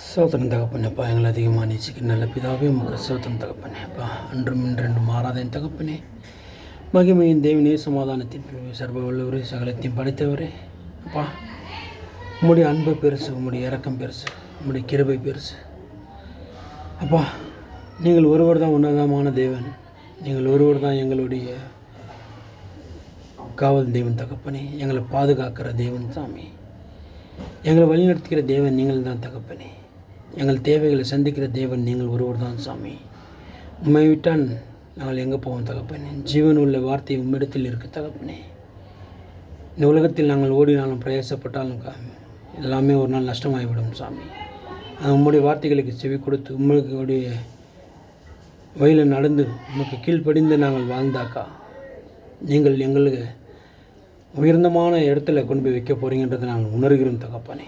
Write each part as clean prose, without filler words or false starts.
சோதனம் தகப்பனேப்பா, எங்களை அதிகமாக நேசிக்கிற நல்ல பிதாவே உமக்கு சோதனம் தகப்பனேப்பா. அன்றும் இன்றென்றும் மாறாத என் தகப்பனே, மகிமையின் தேவனே, சமாதானத்தின் சர்வ வல்லவரே, சகலத்தையும் படைத்தவரே அப்பா. உம்முடைய அன்பு பெருசு, உம்முடைய இரக்கம் பெருசு, உம்முடைய கிருபை பெருசு அப்பா. நீங்கள் ஒருவர் தான் உன்னதமான தேவன், நீங்கள் ஒருவர் தான் எங்களுடைய காவல் தேவன் தகப்பனே, எங்களை பாதுகாக்கிற தேவன் சாமி. எங்களை வழிநடத்துகிற தேவன் நீங்கள் தான் தகப்பனே. எங்கள் தேவைகளை சந்திக்கிற தேவன் நீங்கள் ஒருவர் தான் சாமி. உண்மை விட்டால் நாங்கள் எங்கே போவோம் தகப்பனே? ஜீவன் உள்ள வார்த்தை உம்மிடத்தில் இருக்க தகப்பனே. இந்த உலகத்தில் நாங்கள் ஓடினாலும் பிரயாசப்பட்டாலும் எல்லாமே ஒரு நாள் நஷ்டமாகிவிடும் சாமி. அது உம்முடைய வார்த்தைகளுக்கு செவி கொடுத்து உங்களுடைய வழியில் நடந்து உமக்கு கீழ்ப்படிந்து நாங்கள் வாழ்ந்தாக்கா நீங்கள் எங்களுக்கு உயர்ந்தமான இடத்துல கொண்டு போய் வைக்க போகிறீங்கன்றதை நாங்கள் உணர்கிறோம் தகப்பனே.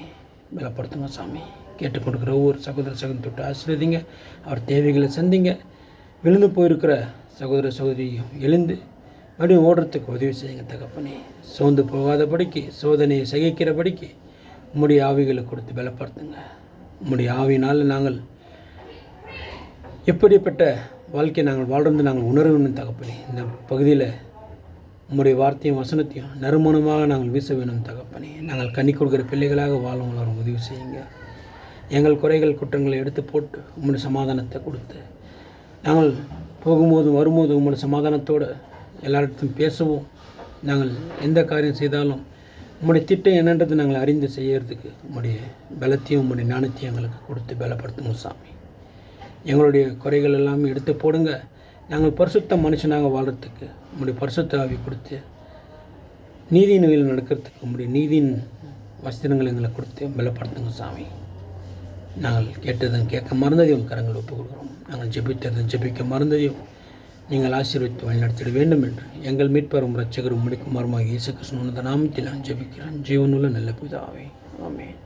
பலப்படுத்துங்க சாமி. கேட்டுக் கொடுக்குற ஒவ்வொரு சகோதர தொட்டு ஆசீர்வதிங்க. அவர் தேவைகளை சந்திங்க. விழுந்து போயிருக்கிற சகோதர சகோதரியும் எழுந்து மறுபடியும் ஓடுறதுக்கு உதவி செய்யுங்க தகப்பனே. சோர்ந்து போகாதபடிக்கு, சோதனையை சகிக்கிறபடிக்கு உம்முடைய ஆவிகளை கொடுத்து பலப்படுத்துங்க. உம்முடைய ஆவியினால் நாங்கள் எப்படிப்பட்ட வாழ்க்கையை நாங்கள் வாழ்ந்து நாங்கள் உணர்வேணும் தகப்பனே. இந்த பகுதியில் உம்முடைய வார்த்தையும் வசனத்தையும் நறுமணமாக நாங்கள் வீச வேணும் தகப்பனே. நாங்கள் கனி கொடுக்குற பிள்ளைகளாக வாழும் வளரும் உதவி செய்யுங்க. எங்கள் குறைகள் குற்றங்களை எடுத்து போட்டு உம்முடைய சமாதானத்தை கொடுத்து நாங்கள் போகும்போதும் வரும்போது உம்முடைய சமாதானத்தோடு எல்லார்ட்டும் பேசவும், நாங்கள் எந்த காரியம் செய்தாலும் உம்முடைய திட்டம் என்னன்றது நாங்கள் அறிந்து செய்யறதுக்கு உம்முடைய பலத்தையும் உம்முடைய ஞானத்தையும் எங்களுக்கு கொடுத்து பலப்படுத்துங்க சாமி. எங்களுடைய குறைகள் எல்லாமே எடுத்து போடுங்க. நாங்கள் பரிசுத்த மனுஷனாக வாழ்கிறதுக்கு உம்முடைய பரிசுத்த ஆவி கொடுத்து நீதியின் வழியில் நடக்கிறதுக்கு உம்முடைய நீதியின் வஸ்திரங்கள் எங்களை கொடுத்து பலப்படுத்துங்க சாமி. நாங்கள் கேட்டதும் கேட்க மறந்ததையும் கரங்கள் ஒப்புக் கொடுக்குறோம். நாங்கள் ஜெபித்ததும் ஜெபிக்க மறந்ததையும் நீங்கள் ஆசீர்வதித்து வழிநடத்திட வேண்டும் என்று எங்கள் மீட்பரும் இரட்சகரும் முடிக்கும் மருமாக இயேசு கிறிஸ்துவின் நாமத்தில் நான் ஜெபிக்கிறேன். ஜீவனுள்ள நல்ல பிதாவே, ஆமென்.